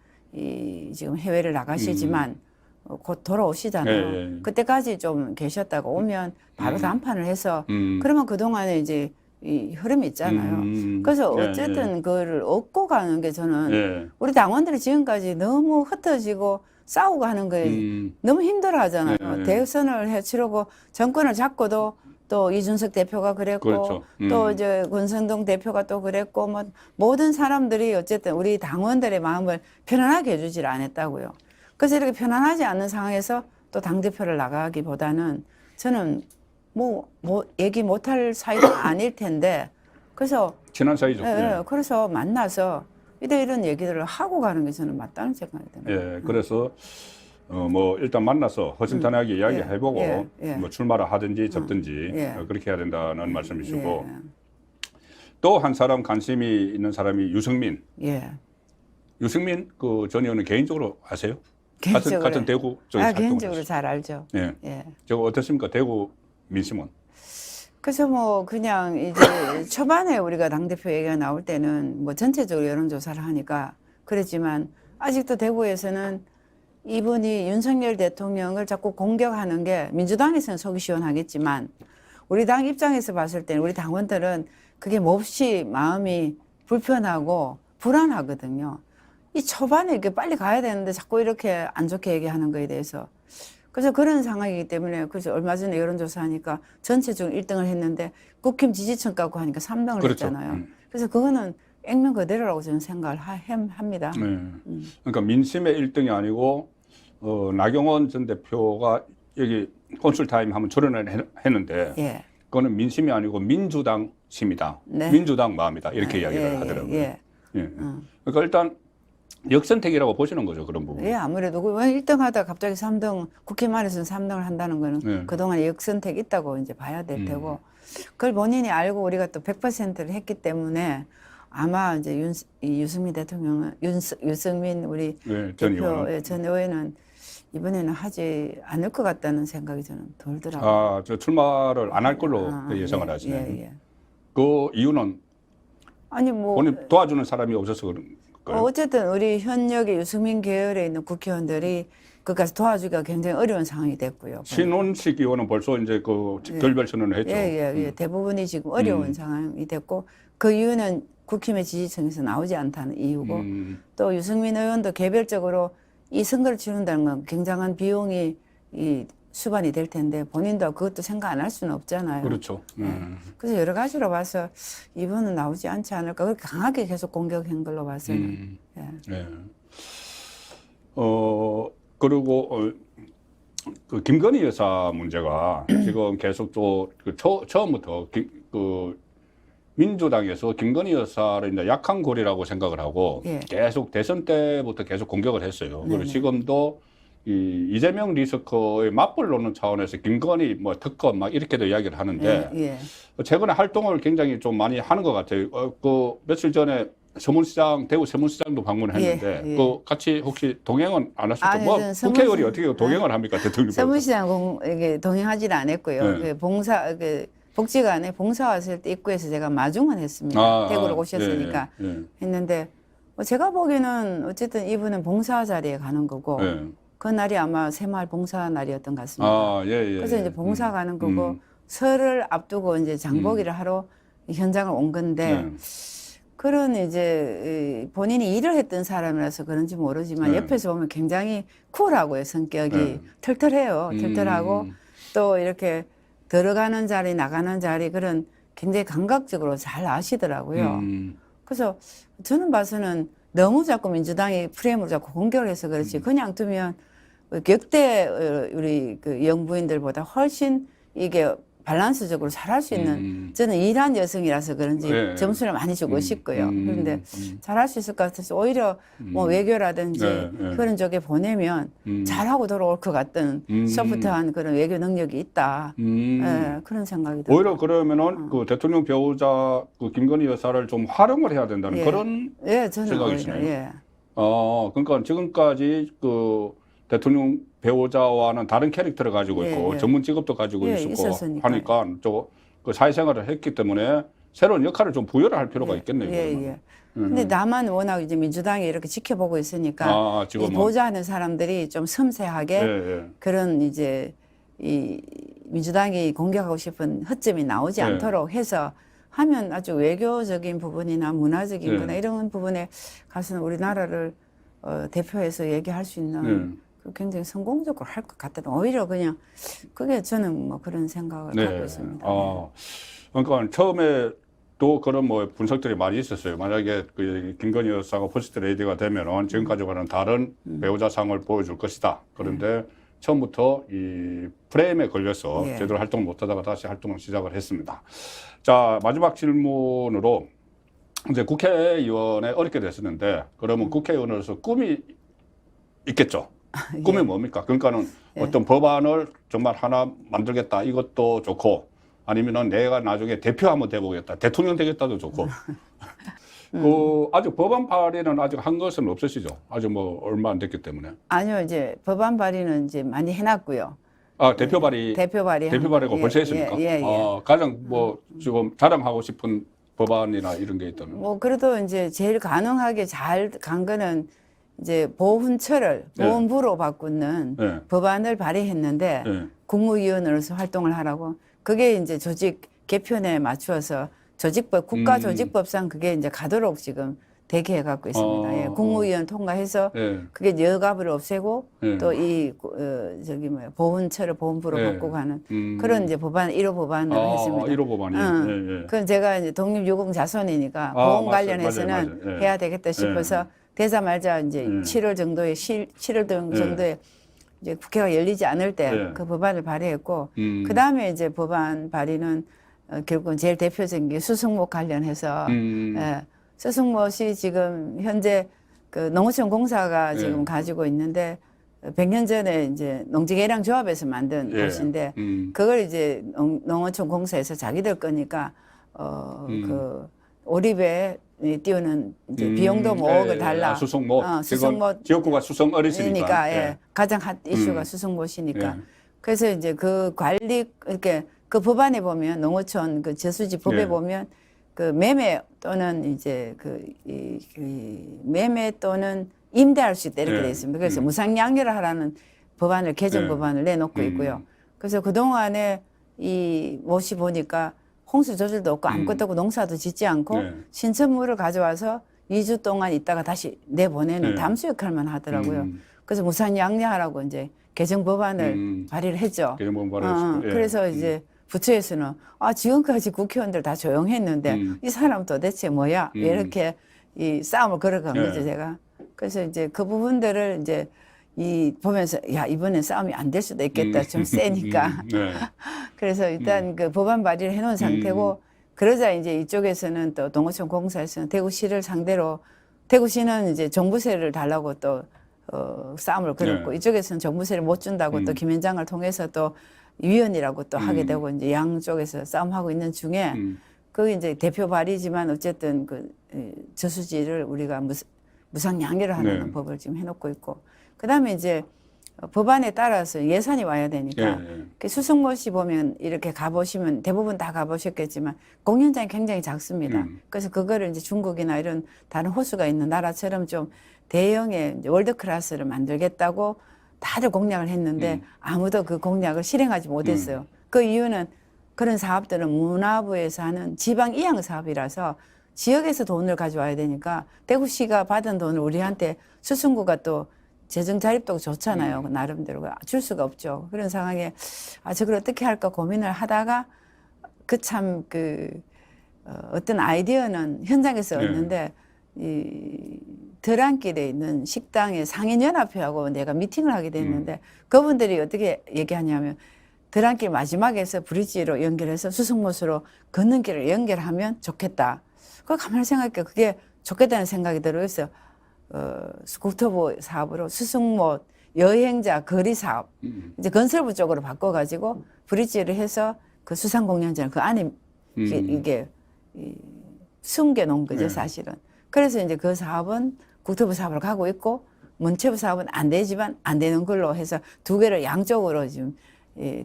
지금 해외를 나가시지만 곧 돌아오시잖아요. 그때까지 좀 계셨다가 오면 바로 단판을 해서 그러면 그동안에 이제 이 흐름이 있잖아요. 그래서 어쨌든 그거를 얻고 가는 게 저는 우리 당원들이 지금까지 너무 흩어지고 싸우고 하는 거에 너무 힘들어 하잖아요. 대선을 치르고 정권을 잡고도 또 이준석 대표가 그랬고 또 이제 권성동 대표가 또 그랬고 뭐 모든 사람들이 어쨌든 우리 당원들의 마음을 편안하게 해주질 않았다고요. 그래서 이렇게 편안하지 않는 상황에서 또 당대표를 나가기보다는 저는 뭐 얘기 못할 사이도 아닐 텐데 그래서 친한 사이죠. 그래서 만나서 이런 얘기들을 하고 가는 게 저는 맞다는 생각이 듭니다. 그래서 뭐 일단 만나서 허심탄회하게 이야기해보고 뭐 출마를 하든지 접든지 그렇게 해야 된다는 말씀이시고 또 한 사람 관심이 있는 사람이 유승민. 유승민 그 전 의원은 개인적으로 아세요? 같은 대구 쪽에 개인적으로 잘 알죠. 저거 어떻습니까? 대구 민심은? 그래서 뭐 그냥 이제 초반에 우리가 당대표 얘기가 나올 때는 뭐 전체적으로 여론조사를 하니까 그랬지만 아직도 대구에서는 이분이 윤석열 대통령을 자꾸 공격하는 게 민주당에서는 속이 시원하겠지만 우리 당 입장에서 봤을 때는 우리 당원들은 그게 몹시 마음이 불편하고 불안하거든요. 이 초반에 이렇게 빨리 가야 되는데 자꾸 이렇게 안 좋게 얘기하는 거에 대해서. 그래서 그런 상황이기 때문에 그래서 얼마 전에 여론조사하니까 전체적으로 1등을 했는데 국힘 지지층 갖고 하니까 3등을 했잖아요. 그래서 그거는 액면 그대로라고 저는 생각을 합니다. 그러니까 민심의 1등이 아니고 나경원 전 대표가 여기 콘술타임 한번 출연을 했는데 그거는 민심이 아니고 민주당 심이다. 네. 민주당 마음이다. 이렇게 이야기를 하더라고요. 예. 그러니까 일단 역선택이라고 보시는 거죠. 그런 부분. 예, 아무래도 1등 하다 갑자기 3등, 국회만에서는 3등을 한다는 거는 그동안 역선택이 있다고 이제 봐야 될 테고, 그걸 본인이 알고 우리가 또 100%를 했기 때문에 아마 이제 유승민 대통령은, 유승민 우리 전 대표, 전 의원은 이번에는 하지 않을 것 같다는 생각이 저는 들더라고요. 아, 저 출마를 안 할 걸로 예상을 하시네요. 그 이유는 아니 뭐 본인 도와주는 사람이 없어서 그런가요? 어쨌든 우리 현역의 유승민 계열에 있는 국회의원들이 그까지 도와주기가 굉장히 어려운 상황이 됐고요. 신원식 의원은 벌써 이제 그 결별 선언을 했죠. 대부분이 지금 어려운 상황이 됐고, 그 이유는 국힘의 지지층에서 나오지 않다는 이유고, 또 유승민 의원도 개별적으로 이 선거를 치른다는 건 굉장한 비용이 수반이 될 텐데 본인도 그것도 생각 안 할 수는 없잖아요. 그렇죠. 그래서 여러 가지로 봐서 이번은 나오지 않지 않을까. 그렇게 강하게 계속 공격한 걸로 봐서는. 네. 그리고 그 김건희 여사 문제가 지금 계속 또 처음부터 그 민주당에서 김건희 여사를 이제 약한 고리라고 생각을 하고 계속 대선 때부터 계속 공격을 했어요. 그리고 지금도 이재명 리스크의 맞불 놓는 차원에서 김건희 뭐 특검 막 이렇게도 이야기를 하는데 최근에 활동을 굉장히 좀 많이 하는 것 같아요. 그 며칠 전에 서문시장, 대구 서문시장도 방문을 했는데 그 같이 혹시 동행은 안 하셨죠? 뭐 국회의원이 어떻게 동행을 합니까, 대통령? 서문시장 이게 동행하지는 않았고요. 그 봉사 복지관에 봉사 왔을 때 입구에서 제가 마중은 했습니다. 대구로 오셨으니까 했는데 제가 보기에는 어쨌든 이분은 봉사 자리에 가는 거고 그 날이 아마 새마을 봉사 날이었던 것 같습니다. 그래서 이제 봉사 가는 거고 설을 앞두고 이제 장보기를 하러 현장을 온 건데 그런 이제 본인이 일을 했던 사람이라서 그런지 모르지만 옆에서 보면 굉장히 쿨하고요. 성격이 털털해요. 털털하고 또 이렇게 들어가는 자리 나가는 자리 그런 굉장히 감각적으로 잘 아시더라고요. 그래서 저는 봐서는 너무 자꾸 민주당이 프레임으로 자꾸 공격을 해서 그렇지 그냥 두면 역대 우리 그 영부인들보다 훨씬 이게 밸런스적으로 잘할 수 있는 저는 일한 여성이라서 그런지 점수를 많이 주고 싶고요. 그런데 잘할 수 있을 것 같아서 오히려 뭐 외교라든지 그런 쪽에 보내면 잘하고 돌아올 것 같은 소프트한 그런 외교 능력이 있다. 그런 생각이 들어요. 오히려 그러면은 그 대통령 배우자 그 김건희 여사를 좀 활용을 해야 된다는 그런 생각이시네요. 그러니까 지금까지 그 대통령 배우자와는 다른 캐릭터를 가지고 있고 전문 직업도 가지고 있었고 하니까 그 사회생활을 했기 때문에 새로운 역할을 좀 부여를 할 필요가 있겠네요. 근데 다만 워낙 이제 민주당이 이렇게 지켜보고 있으니까 이 보좌하는 사람들이 좀 섬세하게 그런 이제 이 민주당이 공격하고 싶은 허점이 나오지 않도록 해서 하면 아주 외교적인 부분이나 문화적인 거나 이런 부분에 가서는 우리나라를 대표해서 얘기할 수 있는 굉장히 성공적으로 할 것 같다. 오히려 그냥 그게 저는 뭐 그런 생각을 갖고 있습니다. 그러니까 처음에 또 그런 뭐 분석들이 많이 있었어요. 만약에 그 김건희 여사가 퍼스트 레이디가 되면은 지금까지와는 다른 배우자상을 보여줄 것이다. 그런데 처음부터 이 프레임에 걸려서 제대로 활동을 못하다가 다시 활동을 시작을 했습니다. 자, 마지막 질문으로 이제 국회의원에 어렵게 됐었는데 그러면 국회의원으로서 꿈이 있겠죠. 꿈이 뭡니까? 그러니까는 어떤 법안을 정말 하나 만들겠다. 이것도 좋고 아니면은 내가 나중에 대표 한번 돼보겠다. 대통령 되겠다도 좋고. 아직 법안 발의는 아직 한 것은 없으시죠? 아직 뭐 얼마 안 됐기 때문에. 아니요, 이제 법안 발의는 이제 많이 해놨고요. 대표 발의. 대표 발의가 벌써 했습니까? 가장 뭐 지금 자랑하고 싶은 법안이나 이런 게 있다면. 뭐 그래도 이제 제일 가능하게 잘 간 거는 이제 보훈처를 보훈부로 바꾸는 법안을 발의했는데 국무위원으로서 활동을 하라고 그게 이제 조직 개편에 맞추어서 조직법 국가조직법상 그게 이제 가도록 지금 대기해 갖고 있습니다. 국무위원 통과해서 그게 여가부를 없애고 또 이 저기 뭐야 보훈처를 보훈부로 바꾸고 하는 그런 이제 법안 1호 법안을 했습니다. 1호 법안이. 그건 제가 이제 독립유공 자손이니까 보훈 관련해서는 해야 되겠다 싶어서 되자 말자 이제 7월 정도에 7월 정도에 이제 국회가 열리지 않을 때 그 법안을 발의했고 그 다음에 이제 법안 발의는 결국은 제일 대표적인 게 수승못 관련해서 예, 수승못이 지금 현재 그 농어촌 공사가 지금 가지고 있는데 100년 전에 이제 농지개량조합에서 만든 곳인데 그걸 이제 농어촌 공사에서 자기들 거니까 그 오리배 띄우는 이제 비용도 뭐 5억을 달라. 수승못. 수승못 지역구가 수성 어르시니까. 예. 가장 핫 이슈가 수승못이니까. 그래서 이제 그 관리 이렇게 그 법안에 보면 농어촌 그 저수지 법에 보면 그 매매 또는 이제 매매 또는 임대할 수 있다 이렇게 돼 있습니다. 그래서 무상양료를 하라는 법안을 개정 법안을 내놓고 있고요. 그래서 그 동안에 이 못이 보니까 홍수 조절도 없고 아무것도 없고 농사도 짓지 않고 신천물을 가져와서 2주 동안 있다가 다시 내보내는 담수 역할만 하더라고요. 그래서 무상양료하라고 이제 개정 법안을 발의를 했죠. 개정 법안을 그래서 이제 부처에서는 지금까지 국회의원들 다 조용했는데 이 사람 도대체 뭐야? 이렇게 이 싸움을 걸어간 거죠, 제가. 그래서 이제 그 부분들을 이제 보면서 야, 이번엔 싸움이 안 될 수도 있겠다. 좀 세니까. 그래서 일단 그 법안 발의를 해놓은 상태고 그러자 이제 이쪽에서는 또 농어촌 공사에서는 대구시를 상대로 대구시는 이제 정부세를 달라고 또 싸움을 걸었고 이쪽에서는 정부세를 못 준다고 또 김현장을 통해서 또 위원이라고 또 하게 되고 이제 양쪽에서 싸움하고 있는 중에 그게 이제 대표 발의지만 어쨌든 그 저수지를 우리가 무상양료를 하는 법을 지금 해놓고 있고 그다음에 이제 법안에 따라서 예산이 와야 되니까 수승못이 보면 이렇게 가보시면 대부분 다 가보셨겠지만 공연장이 굉장히 작습니다. 그래서 그거를 이제 중국이나 이런 다른 호수가 있는 나라처럼 좀 대형의 이제 월드 클래스를 만들겠다고 다들 공약을 했는데 아무도 그 공약을 실행하지 못했어요. 그 이유는 그런 사업들은 문화부에서 하는 지방 이양 사업이라서 지역에서 돈을 가져와야 되니까 대구시가 받은 돈을 우리한테 수승구가 또 재정 자립도가 좋잖아요. 나름대로 줄 수가 없죠. 그런 상황에 저걸 어떻게 할까 고민을 하다가 어떤 아이디어는 현장에서 얻는데 이 들안길에 있는 식당의 상인연합회하고 내가 미팅을 하게 됐는데 그분들이 어떻게 얘기하냐면 들안길 마지막에서 브릿지로 연결해서 수승못으로 걷는 길을 연결하면 좋겠다. 그걸 가만히 생각해 그게 좋겠다는 생각이 들어서 국토부 사업으로 수승못 여행자 거리 사업 이제 건설부 쪽으로 바꿔가지고 브릿지를 해서 그 수상공연장 그 안에 이게 숨겨놓은 거죠 사실은. 그래서 이제 그 사업은 국토부 사업으로 가고 있고 문체부 사업은 안 되지만 안 되는 걸로 해서 두 개를 양쪽으로 지금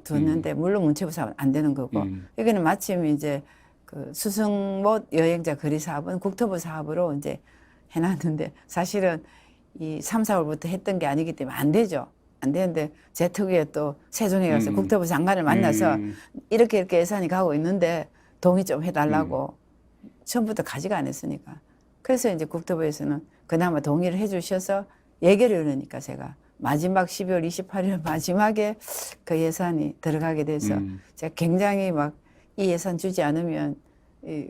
뒀는데 물론 문체부 사업은 안 되는 거고 여기는 마침 이제 그 수승못 여행자 거리 사업은 국토부 사업으로 이제 해놨는데 사실은 이 3, 4월부터 했던 게 아니기 때문에 안 되죠. 안 되는데 제 특유에 또 세종에 가서 국토부 장관을 만나서 이렇게 예산이 가고 있는데 동의 좀 해달라고 처음부터 가지가 않았으니까. 그래서 이제 국토부에서는 그나마 동의를 해주셔서 얘기를 하니까 제가 마지막 12월 28일 마지막에 그 예산이 들어가게 돼서 제가 굉장히 막 이 예산 주지 않으면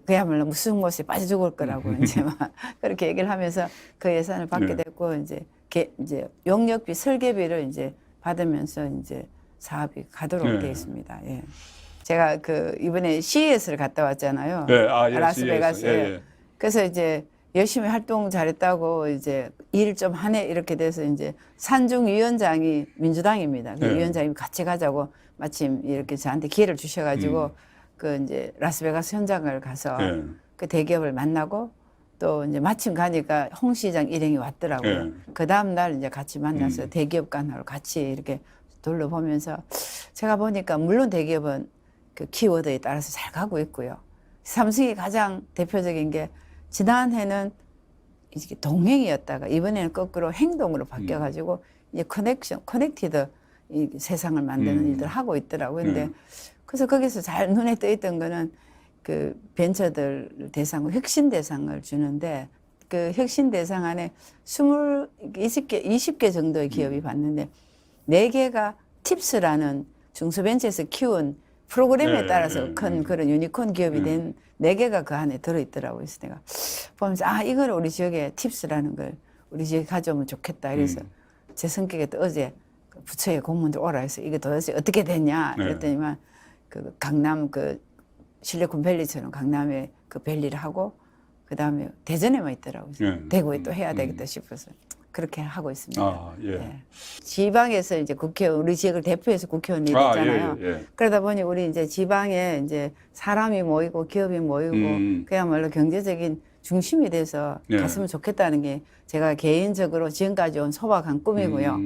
그야말로 무슨 곳에 빠져 죽을 거라고 이제 막 그렇게 얘기를 하면서 그 예산을 받게 됐고 이제 용역비 설계비를 이제 받으면서 이제 사업이 가도록 되어 있습니다. 예. 제가 이번에 CES를 갔다 왔잖아요. 라스베가스에. 그래서 이제 열심히 활동 잘했다고 이제 일 좀 하네 이렇게 돼서 이제 산중위원장이 민주당입니다. 그 위원장이 같이 가자고 마침 이렇게 저한테 기회를 주셔가지고 이제 라스베가스 현장을 가서 그 대기업을 만나고 또 이제 마침 가니까 홍 시장 일행이 왔더라고요. 그 다음 날 이제 같이 만나서 대기업 간하고 같이 이렇게 둘러보면서 제가 보니까 물론 대기업은 그 키워드에 따라서 잘 가고 있고요. 삼성이 가장 대표적인 게 지난해는 이게 동행이었다가 이번에는 거꾸로 행동으로 바뀌어가지고 이제 커넥티드 이 세상을 만드는 일들을 하고 있더라고요. 근데 그래서 거기서 잘 눈에 떠있던 거는 그 벤처들 대상으로 혁신 대상을 주는데 그 혁신 대상 안에 20개 정도의 기업이 받는데 4개가 팁스라는 중소벤처에서 키운 프로그램에 따라서 큰 그런 유니콘 기업이 된 4개가 그 안에 들어있더라고요. 그래서 내가 보면서 이걸 우리 지역에 팁스라는 걸 우리 지역에 가져오면 좋겠다. 그래서 제 성격에 또 어제 부처에 공무원들 오라 해서 이게 도대체 어떻게 됐냐 그랬더니만 그 강남 실리콘밸리처럼 강남에 그 밸리를 하고 그다음에 대전에만 있더라고요. 예. 대구에 또 해야 되겠다 싶어서 그렇게 하고 있습니다. 아, 예. 예. 지방에서 이제 국회의원, 우리 지역을 대표해서 국회의원이 됐잖아요. 예. 그러다 보니 우리 이제 지방에 이제 사람이 모이고 기업이 모이고 그야말로 경제적인 중심이 돼서 예. 갔으면 좋겠다는 게 제가 개인적으로 지금까지 온 소박한 꿈이고요.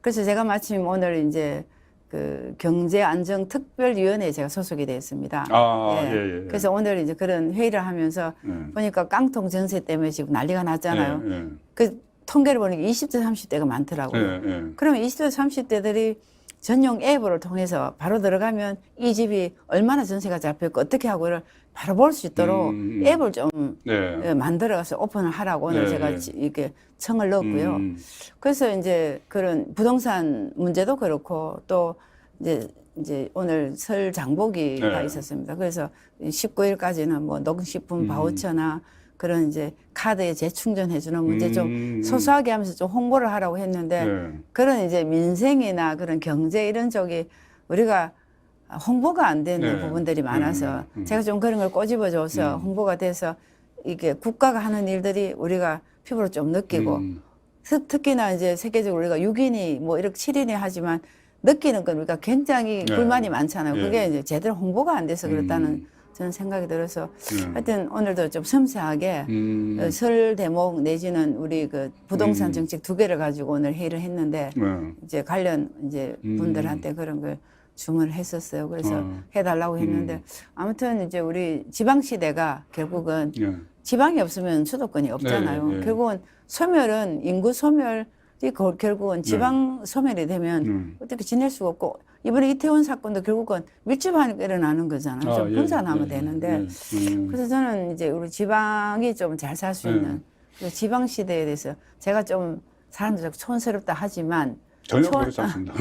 그래서 제가 마침 오늘 이제 그 경제안정특별위원회에 제가 소속이 되어 있습니다. 아, 예. 예. 그래서 오늘 이제 그런 회의를 하면서 보니까 깡통 전세 때문에 지금 난리가 났잖아요. 예. 그 통계를 보니까 20대, 30대가 많더라고요. 예. 그러면 20대, 30대들이 전용 앱을 통해서 바로 들어가면 이 집이 얼마나 전세가 잡혔고 어떻게 하고를 바로 볼 수 있도록 앱을 좀 네. 만들어서 오픈을 하라고 오늘 네, 제가 네. 이렇게 청을 넣었고요. 그래서 이제 그런 부동산 문제도 그렇고 또 이제 오늘 설 장보기가 네. 있었습니다. 그래서 19일까지는 뭐 농식품 바우처나 그런 이제 카드에 재충전해주는 문제 좀 소소하게 하면서 좀 홍보를 하라고 했는데 그런 이제 민생이나 그런 경제 이런 쪽이 우리가 홍보가 안 되는 부분들이 많아서 제가 좀 그런 걸 꼬집어줘서 홍보가 돼서 이게 국가가 하는 일들이 우리가 피부로 좀 느끼고 특히나 이제 세계적으로 우리가 6인이 뭐 이렇게 7인이 하지만 느끼는 건 우리가 굉장히 불만이 많잖아요. 그게 이제 제대로 홍보가 안 돼서 그렇다는 저는 생각이 들어서 하여튼 오늘도 좀 섬세하게 설 대목 내지는 우리 그 부동산 정책 두 개를 가지고 오늘 회의를 했는데 이제 관련 이제 분들한테 그런 걸 주문을 했었어요. 그래서 해달라고 했는데 아무튼 이제 우리 지방시대가 결국은 지방이 없으면 수도권이 없잖아요. 결국은 소멸은 인구 소멸이 결국은 지방 소멸이 되면 어떻게 지낼 수가 없고 이번에 이태원 사건도 결국은 밀집하니까 일어나는 거잖아요. 좀 분산하면 되는데 그래서 저는 이제 우리 지방이 좀 잘 살 수 있는 지방 시대에 대해서 제가 좀 사람들 촌스럽다 하지만 전혀 그렇지 않습니다.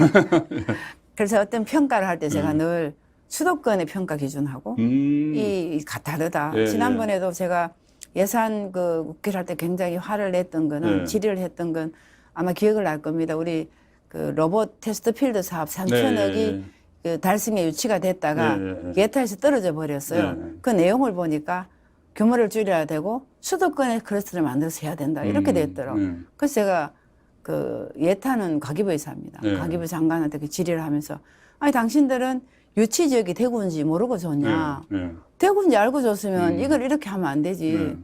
그래서 어떤 평가를 할 때 제가 늘 수도권의 평가 기준하고 이 다르다. 지난번에도 제가 예산 그 국회를 할 때 굉장히 화를 냈던 거는 질의를 했던 건 아마 기억을 날 겁니다. 우리 그 로봇 테스트 필드 사업 3천억이 그 달성에 유치가 됐다가 예타에서 떨어져 버렸어요. 그 내용을 보니까 규모를 줄여야 되고 수도권에 클러스터를 만들어서 해야 된다. 이렇게 됐더라고요. 그래서 제가 그 예타는 과기부에 삽니다. 과기부 장관한테 그 질의를 하면서 아니 당신들은 유치 지역이 대구인지 모르고 줬냐. 대구인지 알고 줬으면 이걸 이렇게 하면 안 되지.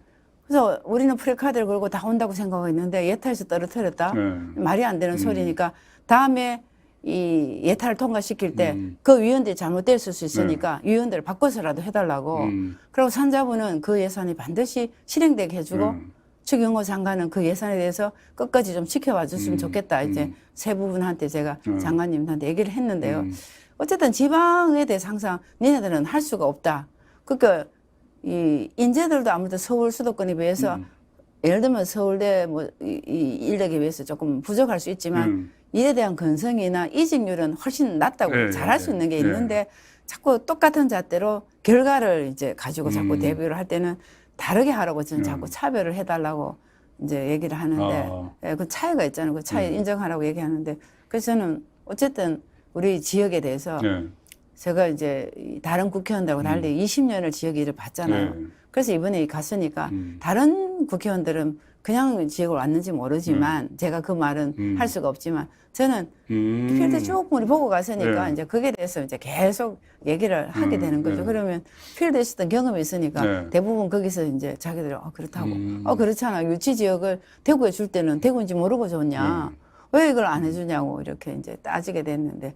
그래서 우리는 프레카드를 걸고 다 온다고 생각했는데 예타에서 떨어뜨렸다. 말이 안 되는 소리니까 다음에 이 예타를 통과시킬 때 그 위원들이 잘못됐을 수 있으니까 위원들을 바꿔서라도 해달라고. 그리고 산자부는 그 예산이 반드시 실행되게 해주고 추경호 장관은 그 예산에 대해서 끝까지 좀 지켜봐 줬으면 좋겠다. 이제 세 부분한테 제가 장관님한테 얘기를 했는데요. 어쨌든 지방에 대해서 항상 니네들은 할 수가 없다. 그러니까 이 인재들도 아무래도 서울 수도권에 비해서 예를 들면 서울대 뭐 이 인력에 비해서 조금 부족할 수 있지만 일에 대한 건성이나 이직률은 훨씬 낮다고 잘할 수 있는 게 있는데 자꾸 똑같은 잣대로 결과를 이제 가지고 자꾸 대비를 할 때는 다르게 하라고 저는 자꾸 차별을 해달라고 이제 얘기를 하는데 그 차이가 있잖아요. 그 차이 인정하라고 얘기하는데 그래서 저는 어쨌든 우리 지역에 대해서 제가 이제 다른 국회의원들하고 달리 20년을 지역 일을 봤잖아요. 그래서 이번에 갔으니까 다른 국회의원들은 그냥 지역을 왔는지 모르지만 제가 그 말은 할 수가 없지만 저는 필드 쭉 우리 보고 갔으니까 이제 거기에 대해서 이제 계속 얘기를 하게 되는 거죠. 그러면 필드에 있었던 경험이 있으니까 대부분 거기서 이제 자기들이 그렇다고 그렇잖아. 유치 지역을 대구에 줄 때는 대구인지 모르고 줬냐. 왜 이걸 안 해주냐고 이렇게 이제 따지게 됐는데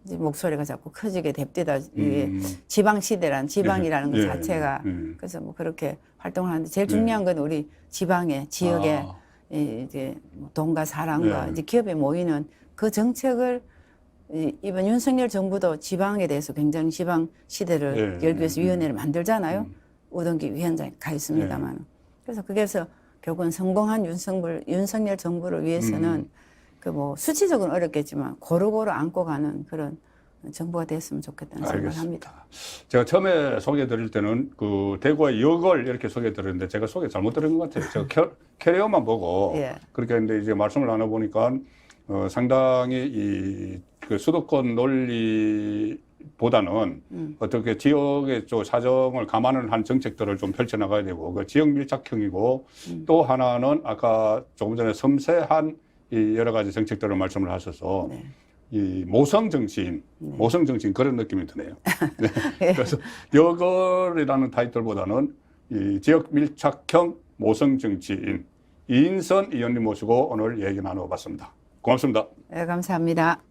이제 목소리가 자꾸 커지게 됩니다. 이게 지방 시대란 지방이라는 것 자체가 그래서 뭐 그렇게 활동을 하는데 제일 중요한 건 우리 지방에 지역에 이제 돈과 사랑과 이제 기업에 모이는 그 정책을 이번 윤석열 정부도 지방에 대해서 굉장히 지방 시대를 열기 위해서 위원회를 만들잖아요. 우동기 위원장이 가 있습니다만 그래서 거기에서 결국은 성공한 윤석열 정부를 위해서는 그 뭐 수치적으로는 어렵겠지만 고루고루 안고 가는 그런 정부가 됐으면 좋겠다는 생각을 합니다. 제가 처음에 소개해드릴 때는 그 대구의 역을 이렇게 소개해드렸는데 제가 소개 잘못 드린 것 같아요. 제가 캐리어만 보고 그렇게 했는데 이제 말씀을 나눠보니까 상당히 이 그 수도권 논리보다는 어떻게 지역의 또 사정을 감안을 한 정책들을 좀 펼쳐나가야 되고, 그 지역 밀착형이고, 또 하나는 아까 조금 전에 섬세한 이 여러 가지 정책들을 말씀을 하셔서 네. 이 모성 정치인, 네. 모성 정치인 그런 느낌이 드네요. 네. 그래서 여걸이라는 타이틀보다는 이 지역 밀착형 모성 정치인 이인선 의원님 모시고 오늘 얘기 나눠봤습니다. 고맙습니다. 네, 감사합니다.